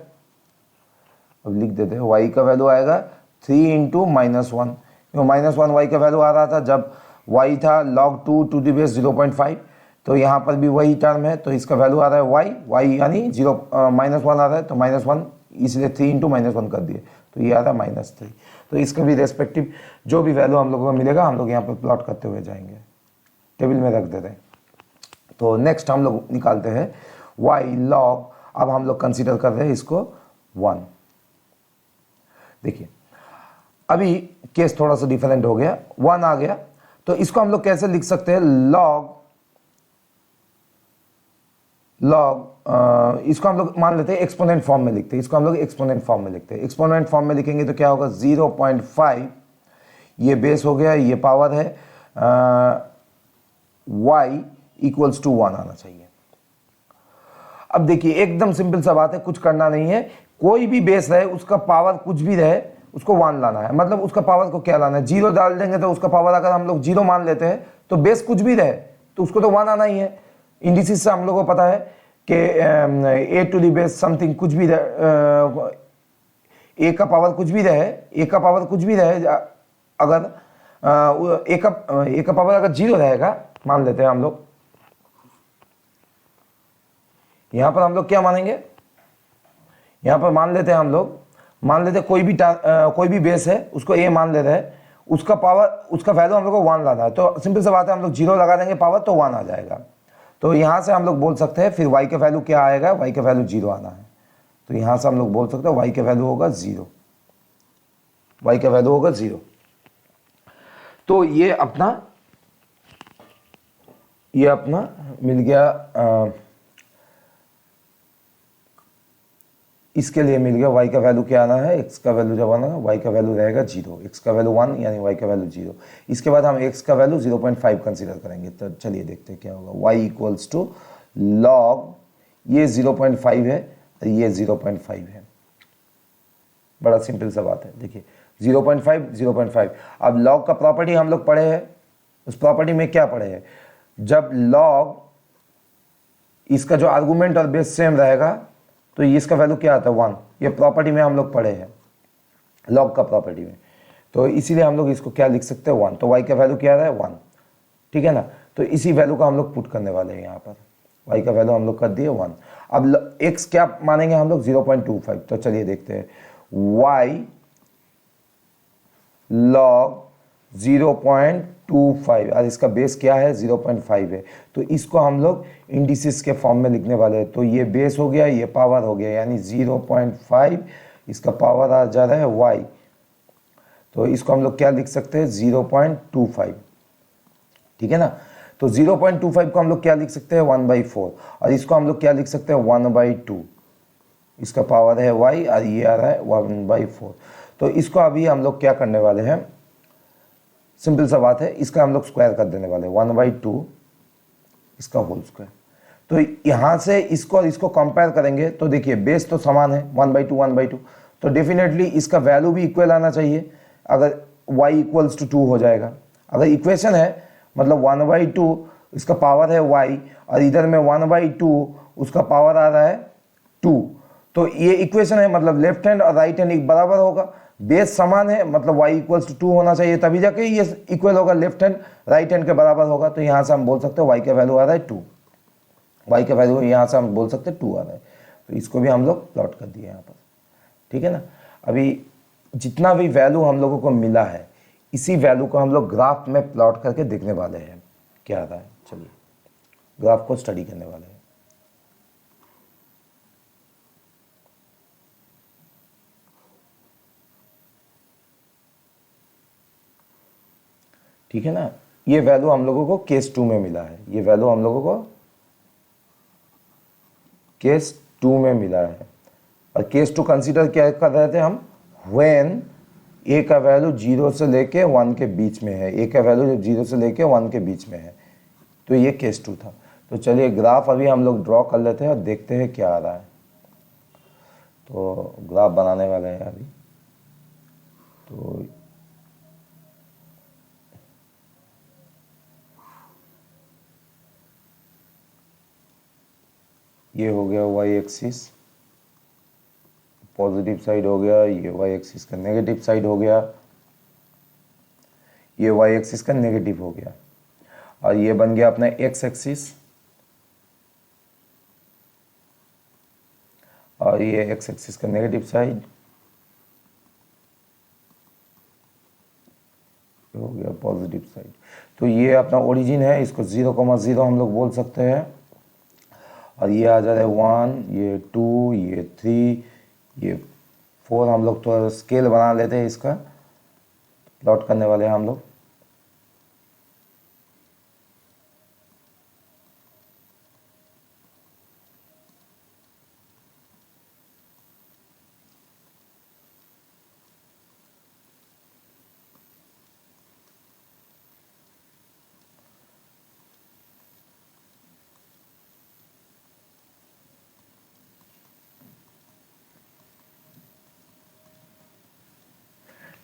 अब लिख देते हैं y का वैल्यू आएगा 3 इंटू -1, -1 y का वैल्यू आ रहा था जब y था log 2 टू दी बेस 0.5, तो यहाँ पर भी वही टर्म है, तो इसका वैल्यू आ रहा है y यानी -1 आ रहा है, तो -1 इसलिए 3 इंटू -1 कर दिए, तो ये आ रहा है -3। तो इसका भी रेस्पेक्टिव जो भी वैल्यू हम लोगों को मिलेगा हम लोग यहाँ पर प्लॉट करते हुए जाएंगे, टेबल में रख देते हैं। तो नेक्स्ट हम लोग निकालते हैं y log, अब हम लोग कंसीडर कर रहे हैं इसको 1। देखिए अभी केस थोड़ा सा डिफरेंट हो गया, 1 आ गया, तो इसको हम लोग कैसे लिख सकते हैं log इसको हम लोग मान लेते हैं एक्सपोनेंट फॉर्म में लिखते हैं, इसको हम लोग एक्सपोनेंट फॉर्म में लिखते हैं। एक्सपोनेंट फॉर्म में लिखेंगे तो क्या होगा 0.5, ये बेस हो गया, ये पावर है, y इक्वल्स टू 1 आना चाहिए। अब देखिए एकदम सिंपल सा बात है, कुछ करना नहीं है, कोई भी बेस रहे उसका पावर कुछ भी रहे उसको 1 लाना है, मतलब उसका पावर को क्या लाना है, 0 डाल देंगे तो उसका पावर अगर हम लोग 0 मान लेते हैं तो बेस कुछ भी रहे तो उसको तो 1 आना ही है। इंडिसेस से हम लोगों को पता है कि a to the base something कुछ भी रहे, a का पावर कुछ भी रहे, अगर ए का पावर अगर 0 रहेगा, मान लेते हैं हम लोग, यहां पर हम लोग क्या मानेंगे, यहां पर मान लेते हैं हम लोग, मान लेते हैं कोई भी बेस है, उसको ए मान लेते हैं, उसका पावर, उसका वैल्यू हम लोग को 1 लाना है, तो सिंपल सी बात है, हम लोग 0 लगा देंगे पावर तो 1 आ जाएगा। तो यहां से हम लोग बोल सकते हैं फिर y का वैल्यू क्या आएगा, y का वैल्यू 0 आना है, तो यहां से हम लोग बोल सकते हैं y का वैल्यू होगा 0, y का वैल्यू होगा 0। तो ये अपना मिल गया, इसके लिए मिल गया y का वैल्यू क्या आना है, x का वैल्यू जब आना है y का वैल्यू रहेगा 0, x का वैल्यू 1 यानी y का वैल्यू 0। इसके बाद हम x का वैल्यू 0.5 कंसीडर करेंगे, तो चलिए देखते हैं क्या होगा। y इक्वल्स टू लॉग, ये 0.5 है और ये 0.5 है, बड़ा सिंपल सा बात है। देखिए 0.5 अब लॉग का प्रॉपर्टी हम लोग पढ़े हैं, उस प्रॉपर्टी में क्या पढ़े हैं, जब लॉग इसका जो आर्गुमेंट और बेस सेम रहेगा तो इसका वैल्यू क्या आता है 1, ये प्रॉपर्टी में हम लोग पढ़े हैं, लॉग का प्रॉपर्टी में, तो इसीलिए हम लोग इसको क्या लिख सकते हैं 1, तो y का वैल्यू क्या आ रहा है 1, ठीक है ना। तो इसी वैल्यू का हम लोग पुट करने वाले हैं यहाँ पर, y का वैल्यू हम लोग कर दिए 1। अब x क्या मानेंगे हम लोग 0.25, तो चलिए देखते हैं, y log 0.25 और इसका बेस क्या है 0.5 है, तो इसको हम लोग इंडिसेस के फॉर्म में लिखने वाले हैं। तो ये बेस हो गया, ये पावर हो गया, यानी 0.5, इसका पावर आ जा रहा है y, तो इसको हम लोग क्या लिख सकते हैं 0.25, ठीक है ना। तो 0.25 को हम लोग क्या लिख सकते हैं 1/4, और इसको हम लोग क्या लिख सकते हैं 1/2, इसका पावर है y और ये आ रहा है 1/4। तो इसको अभी हम लोग क्या करने वाले हैं, सिंपल सा बात है, इसका हम लोग स्क्वायर कर देने वाले 1/2 इसका होल स्क्वायर। तो यहां से इसको और इसको कंपेयर करेंगे तो देखिए बेस तो समान है 1/2, तो डेफिनेटली इसका वैल्यू भी इक्वल आना चाहिए, अगर y इक्वल्स टू 2 हो जाएगा। अगर इक्वेशन है मतलब 1/2 इसका पावर है y और इधर में 1/2 उसका पावर आ रहा है 2, तो ये इक्वेशन है, मतलब लेफ्ट हैंड और राइट हैंड एक बराबर होगा, बेस समान है मतलब y इक्वल्स टू 2 होना चाहिए, तभी जाके ये इक्वल होगा, लेफ्ट हैंड राइट हैंड के बराबर होगा। तो यहाँ से हम बोल सकते हैं y का वैल्यू आ रहा है 2, y का वैल्यू यहाँ से हम बोल सकते हैं 2 आ रहा है, तो इसको भी हम लोग प्लॉट कर दिए यहाँ पर, ठीक है ना। अभी जितना भी वैल्यू हम लोगों को मिला है, इसी वैल्यू को हम लोग ग्राफ में प्लॉट करके देखने वाले हैं क्या आ रहा है। चलिए ग्राफ को स्टडी करने वाले हैं। ठीक है ना, ये वैल्यू हम लोगों को केस 2 में मिला है, ये वैल्यू हम लोगों को केस 2 में मिला है, और केस 2 कंसीडर क्या कर रहे थे हम, व्हेन ए का वैल्यू 0 से लेके 1 के बीच में है, ए का वैल्यू 0 से लेके 1 के बीच में है, तो ये केस 2 था। तो चलिए ग्राफ अभी हम लोग ड्रॉ कर लेते हैं और देखते हैं क्या आ रहा है। तो ग्राफ बनाने वाले हैं अभी, तो ये हो गया y एक्सिस, पॉजिटिव साइड हो गया, ये y एक्सिस का नेगेटिव साइड हो गया, ये y एक्सिस का नेगेटिव हो गया, और ये बन गया अपना x एक्सिस, और ये x एक्सिस का नेगेटिव साइड हो गया पॉजिटिव साइड। तो ये अपना ओरिजिन है, इसको 0,0 हम लोग बोल सकते हैं, और ये आ जा रहा है 1, ये 2, ये 3, ये 4, हम लोग तो स्केल बना लेते हैं, इसका प्लॉट करने वाले हैं हम लोग।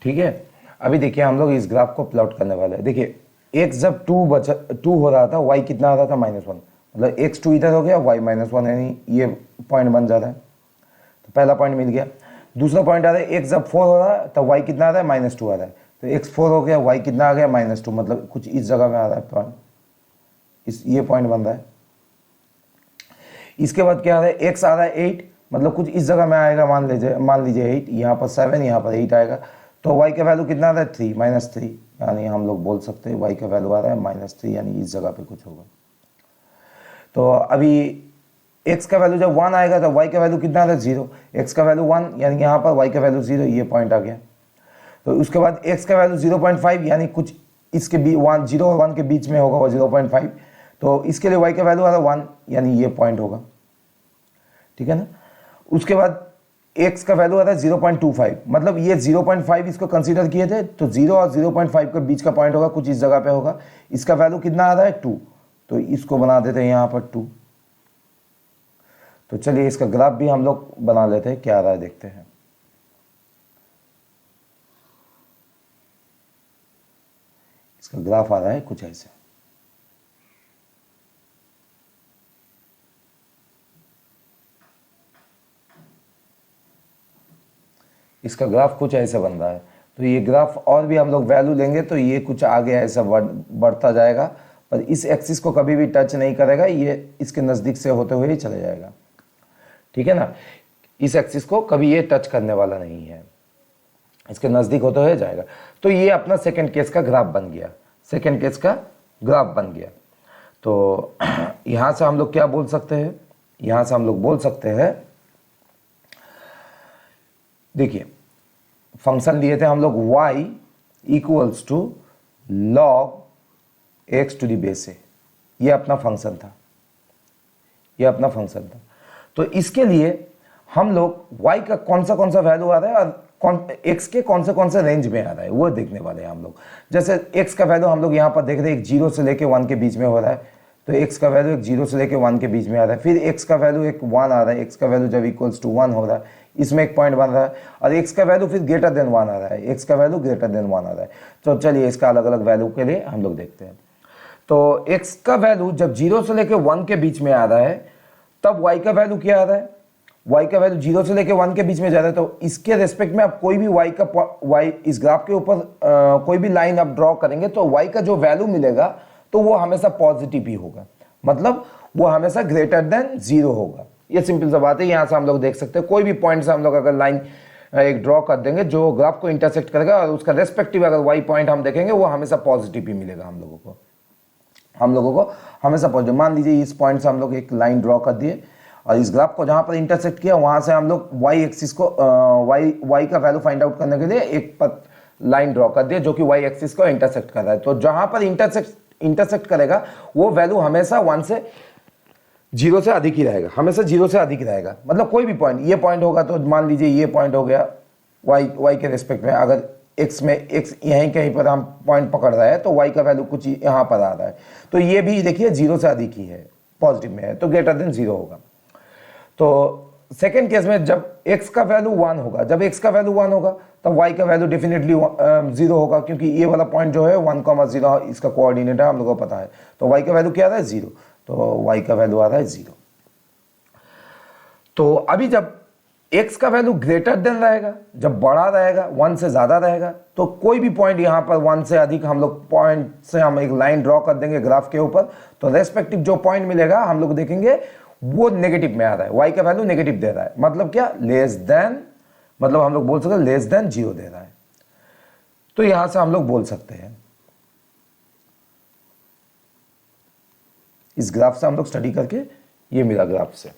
ठीक है, अभी देखिए हम लोग इस ग्राफ को प्लॉट करने वाले हैं। देखिए x जब 2 हो रहा था, y कितना आ रहा था -1, मतलब x2 इधर हो गया, y -1, यानी ये पॉइंट बन जा रहा है, तो पहला पॉइंट मिल गया। दूसरा पॉइंट आ रहा है x जब 4 हो रहा है तो y कितना आ रहा है -2 आ रहा है, तो x4 हो गया, y कितना आ गया -2, मतलब कुछ इस जगह में आ रहा है पॉइंट, ये पॉइंट बन रहा है। इसके बाद क्या आ रहा है, x आ रहा है 8, मतलब कुछ इस जगह में आएगा, मान लीजिए 8, यहाँ पर 7, यहाँ पर 8 आएगा, तो y का वैल्यू कितना आ रहा है 3, -3, यानी हम लोग बोल सकते हैं y का वैल्यू आ रहा है -3, यानी इस जगह पे कुछ होगा। तो अभी x का वैल्यू जब 1 आएगा तो y का वैल्यू कितना आ रहा है 0, x का वैल्यू 1 यानी यहाँ पर y का वैल्यू 0, ये पॉइंट आ गया। तो उसके बाद x का वैल्यू 0.5 यानी कुछ इसके 0 और 1 के बीच में होगा वो 0.5, तो इसके लिए y का वैल्यू आ रहा है 1, यानी ये पॉइंट होगा, ठीक है ना। उसके बाद x का वैल्यू आ रहा है 0.25, मतलब ये 0.5 इसको कंसीडर किए थे, तो 0 और 0.5 के बीच का पॉइंट होगा, कुछ इस जगह पे होगा। इसका वैल्यू कितना आ रहा है 2, तो इसको बना देते हैं यहाँ पर 2। तो चलिए इसका ग्राफ भी हम लोग बना लेते हैं, क्या आ रहा है देखते हैं। इसका ग्राफ आ रहा है कुछ ऐसे, इसका ग्राफ कुछ ऐसे बन रहा है। तो ये ग्राफ और भी हम लोग वैल्यू लेंगे तो ये कुछ आगे ऐसा बढ़ता जाएगा, पर इस एक्सिस को कभी भी टच नहीं करेगा, ये इसके नज़दीक से होते हुए ही चले जाएगा, ठीक है ना। इस एक्सिस को कभी ये टच करने वाला नहीं है, इसके नज़दीक होते हुए जाएगा। तो ये अपना सेकेंड केस का ग्राफ बन गया, सेकेंड केस का ग्राफ बन गया। तो यहाँ से हम लोग क्या बोल सकते हैं, यहाँ से हम लोग बोल सकते हैं, देखिए फंक्शन लिए थे हम लोग y equals to log x to the base a, ये अपना फंक्शन था, ये अपना फंक्शन था। तो इसके लिए हम लोग y का कौन सा वैल्यू आ रहा है और x के कौन से रेंज में आ रहा है वो देखने वाले हैं हम लोग। जैसे x का वैल्यू हम लोग यहाँ पर देख रहे हैं, एक 0 से लेके 1 के बीच में हो रहा है, तो x का वैल्यू एक 0 से लेके 1 के बीच में आ रहा है। फिर x का वैल्यू एक 1 आ रहा है, x का वैल्यू जब इक्वल्स टू 1 हो रहा है, इसमें एक पॉइंट बन रहा है, और x का वैल्यू फिर ग्रेटर देन 1 आ रहा है, x का वैल्यू ग्रेटर देन 1 आ रहा है। तो चलिए इसका अलग अलग वैल्यू के लिए हम लोग देखते हैं। तो x का वैल्यू जब 0 से लेके 1 के बीच में आ रहा है, तब y का वैल्यू क्या आ रहा है, y का वैल्यू 0 से लेके 1 के बीच में जा रहा है। तो इसके रेस्पेक्ट में आप कोई भी y इस ग्राफ के ऊपर कोई भी लाइन आप ड्रॉ करेंगे तो y का जो वैल्यू मिलेगा तो वो हमेशा पॉजिटिव ही होगा, मतलब वो हमेशा ग्रेटर देन 0 होगा। ये सिंपल सा बात है। यहाँ से हम लोग देख सकते हैं कोई भी पॉइंट से हम लोग अगर लाइन एक ड्रॉ कर देंगे जो ग्राफ को इंटरसेक्ट करेगा और उसका रेस्पेक्टिव अगर y पॉइंट हम देखेंगे वो हमेशा पॉजिटिव ही मिलेगा हम लोगों को हमेशा पॉजिटिव। मान लीजिए इस पॉइंट से हम लोग एक लाइन ड्रॉ कर दिए और इस ग्राफ को जहाँ पर इंटरसेक्ट किया वहाँ से हम लोग y एक्सिस को y का वैल्यू फाइंड आउट करने के लिए एक लाइन ड्रॉ कर दिया जो कि y एक्सिस को इंटरसेक्ट कर रहा है। तो जहाँ पर इंटरसेक्ट करेगा वो वैल्यू हमेशा 1 से 0 से अधिक ही रहेगा, हमेशा 0 से अधिक रहेगा। मतलब कोई भी पॉइंट, ये पॉइंट होगा तो मान लीजिए ये पॉइंट हो गया y के रेस्पेक्ट में, अगर x में x यहीं कहीं पर हम पॉइंट पकड़ रहा है तो y का वैल्यू कुछ यहाँ पर आ रहा है, तो ये भी देखिए 0 से अधिक ही है, पॉजिटिव में है, तो ग्रेटर देन 0 होगा। तो सेकेंड केस में जब x का वैल्यू 1 होगा, जब x का वैल्यू 1 होगा तब y का वैल्यू डेफिनेटली 0 होगा, क्योंकि ये वाला पॉइंट जो है 1,0 इसका कोऑर्डिनेट है हम लोगों को पता है। तो y का वैल्यू क्या आ रहा है 0, तो y का वैल्यू आ रहा है 0। तो अभी जब x का वैल्यू ग्रेटर देन रहेगा, जब बड़ा रहेगा 1 से ज़्यादा रहेगा, तो कोई भी पॉइंट यहाँ पर 1 से अधिक हम लोग पॉइंट से हम एक लाइन ड्रॉ कर देंगे ग्राफ के ऊपर, तो रेस्पेक्टिव जो पॉइंट मिलेगा हम लोग देखेंगे वो नेगेटिव में आ रहा है, y का वैल्यू नेगेटिव दे रहा है, मतलब क्या लेस देन, मतलब हम लोग बोल सकते हैं लेस देन 0 दे रहा है। तो यहां से हम लोग बोल सकते हैं, इस ग्राफ से हम लोग स्टडी करके ये मिला ग्राफ से।